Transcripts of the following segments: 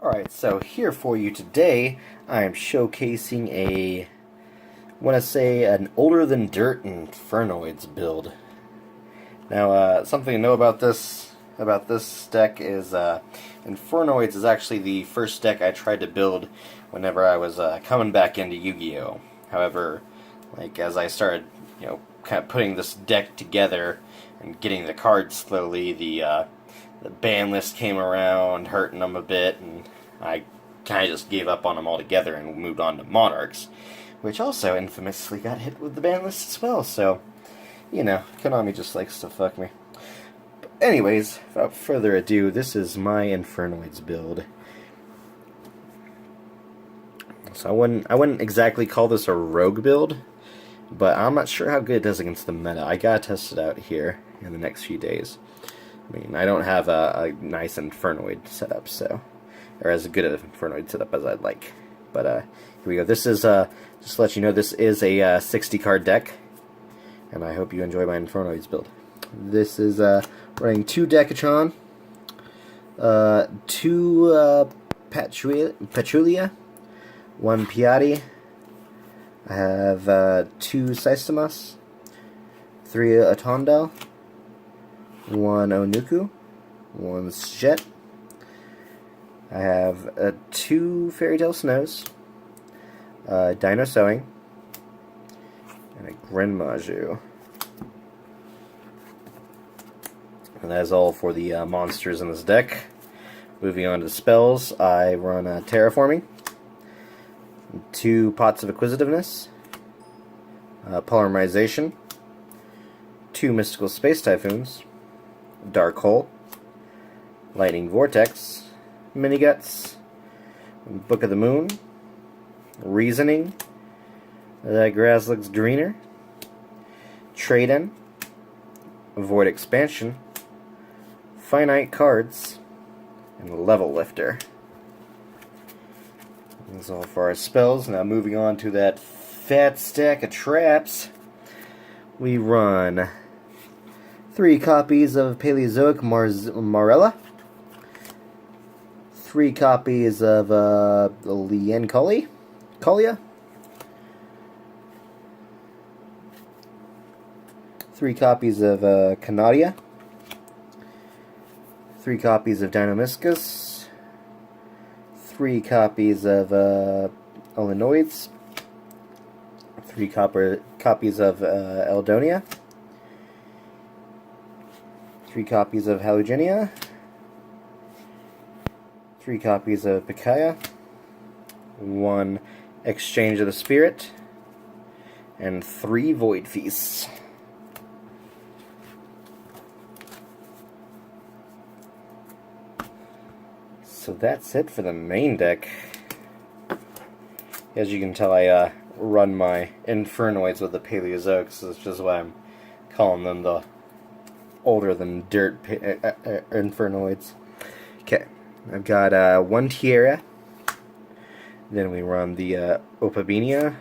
Alright, so here for you today, I am showcasing I want to say, an older than dirt Infernoids build. Now, something to know about this deck is Infernoids is actually the first deck I tried to build whenever I was coming back into Yu-Gi-Oh! However, as I started, kind of putting this deck together and getting the cards slowly, the ban list came around, hurting them a bit, and I kind of just gave up on them altogether and moved on to Monarchs, which also infamously got hit with the ban list as well, so, Konami just likes to fuck me. But anyways, without further ado, this is my Infernoids build. So I wouldn't exactly call this a rogue build, but I'm not sure how good it does against the meta. I gotta test it out here in the next few days. I mean, I don't have a nice Infernoid setup, or as good of an Infernoid setup as I'd like. But here we go. This is, just to let you know, this is a 60 card deck, and I hope you enjoy my Infernoids build. This is running 2 Decatron, 2 Petulia, 1 Piatti. I have 2 Systemas, 3 Otondel, 1 Onuku, 1 Jet. I have 2 Fairy Tale Snows, Dino Sewing, and a Grenmaju. And that is all for the monsters in this deck. Moving on to spells, I run Terraforming, 2 Pots of Acquisitiveness, Polymerization, 2 Mystical Space Typhoons, Dark Hole, Lightning Vortex, Mini-Guts, Book of the Moon, Reasoning, That Grass Looks Greener, Trade-In, Void Expansion, Finite Cards, and Level Lifter. That's all for our spells. Now moving on to that fat stack of traps, we run 3 copies of Paleozoic Marella, 3 copies of Lien Collia, 3 copies of Canadia, 3 copies of Deinamiscus, 3 copies of Illinoids, 3 copies of Eldonia, 3 copies of Halogenia, 3 copies of Picaya, 1 Exchange of the Spirit, and 3 Void Feasts. So that's it for the main deck. As you can tell, I run my Infernoids with the Paleozoics, which is why I'm calling them the older than dirt Infernoids. Okay, I've got 1 Tierra, then we run the Opabinia,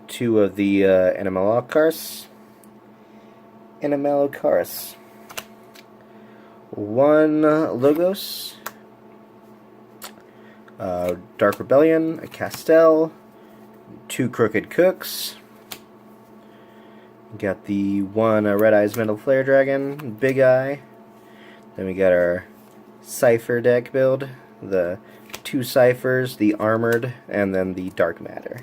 2 of the Animalocars, 1 Logos, Dark Rebellion, a Castel, 2 Crooked Cooks. Got the 1 Red Eyes Metal Flare Dragon, Big Eye. Then we got our Cypher deck build, the 2 Cyphers, the Armored, and then the Dark Matter.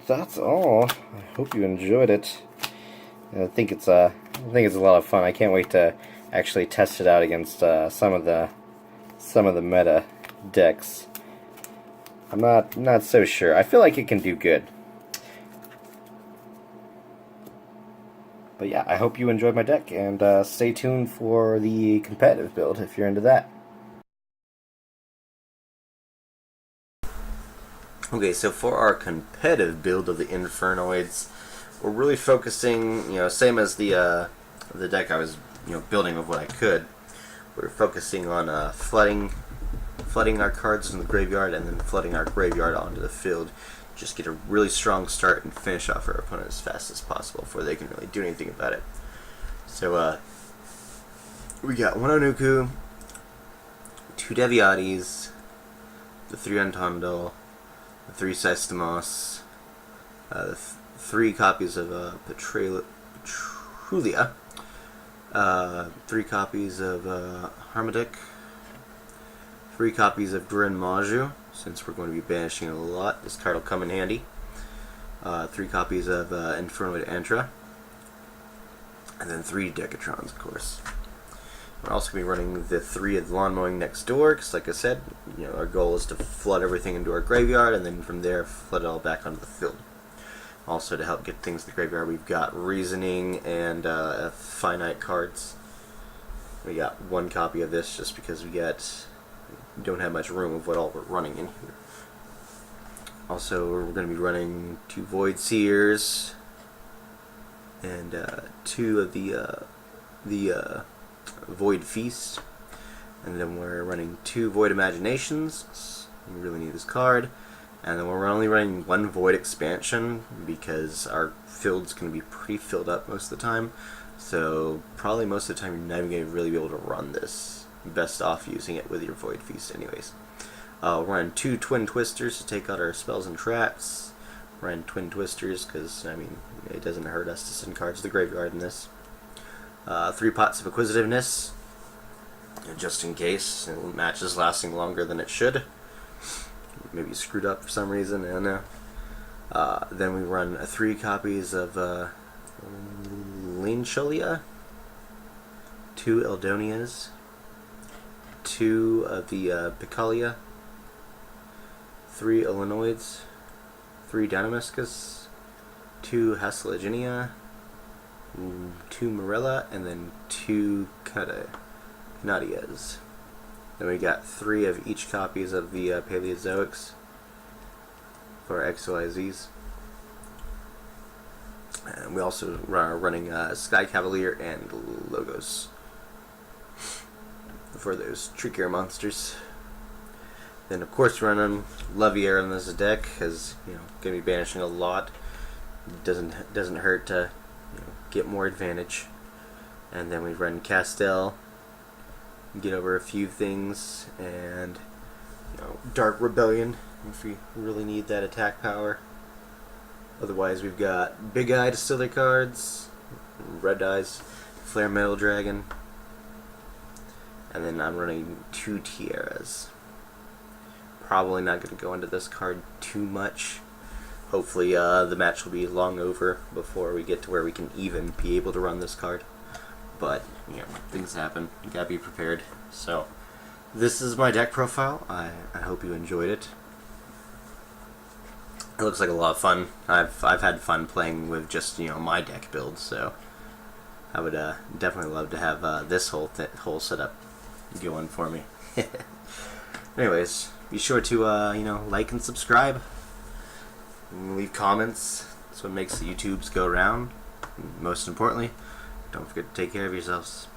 That's all. I hope you enjoyed it. I think it's a lot of fun. I can't wait to actually test it out against some of the meta decks. I'm not so sure. I feel like it can do good. But yeah, I hope you enjoyed my deck, and stay tuned for the competitive build if you're into that. Okay, so for our competitive build of the Infernoids, we're really focusing, same as the deck I was, building with what I could. We're focusing on flooding our cards in the graveyard, and then flooding our graveyard onto the field. Just get a really strong start and finish off our opponent as fast as possible before they can really do anything about it. So we got 1 Onuku, 2 Deviatis, the 3 Untondal, the 3 Systemos, 3 copies of Petrulia, 3 copies of Harmadic, 3 copies of Grin Maju, since we're going to be banishing a lot. This card will come in handy. 3 copies of Infernoid Antra, and then 3 Decatrons, of course. We're also going to be running the 3 of the Lawn Mowing next door, because like I said, our goal is to flood everything into our graveyard, and then from there flood it all back onto the field. Also, to help get things to the graveyard, we've got Reasoning and Finite cards. We got 1 copy of this just because we don't have much room of what all we're running in here. Also, we're going to be running 2 Void Seers and 2 of the Void Feast, and then we're running 2 Void Imaginations. We really need this card. And then we're only running 1 Void Expansion because our field's going to be pretty filled up most of the time. So probably most of the time you're not even going to really be able to run this. Best off using it with your Void Feast anyways. We're running 2 Twin Twisters to take out our spells and traps. We're running Twin Twisters because, I mean, it doesn't hurt us to send cards to the graveyard in this. 3 Pots of Acquisitiveness, just in case the match is lasting longer than it should. Maybe screwed up for some reason, I don't know. Then we run 3 copies of Linsholia, 2 Eldonias, 2 of the Picalia, 3 Illinoids, 3 Dynamiscus, 2 Hasselaginia, 2 Morella, and then 2 Canadias. Then we got 3 of each copies of the Paleozoics for XYZs. And we also are running Sky Cavalier and Logos for those trickier monsters. Then of course we're running Levier in this deck because gonna be banishing a lot. Doesn't hurt to get more advantage. And then we run Castell, get over a few things, and Dark Rebellion if we really need that attack power. Otherwise we've got Big Eye to steal their cards, Red Eyes, Flare Metal Dragon, and then I'm running 2 Tiaras. Probably not going to go into this card too much. Hopefully the match will be long over before we get to where we can even be able to run this card. But, things happen. You gotta be prepared. So, this is my deck profile. I hope you enjoyed it. It looks like a lot of fun. I've had fun playing with just, my deck build, so I would definitely love to have this whole setup going for me. Anyways, be sure to, like and subscribe. And leave comments. That's what makes the YouTubes go round. And most importantly, don't forget to take care of yourselves.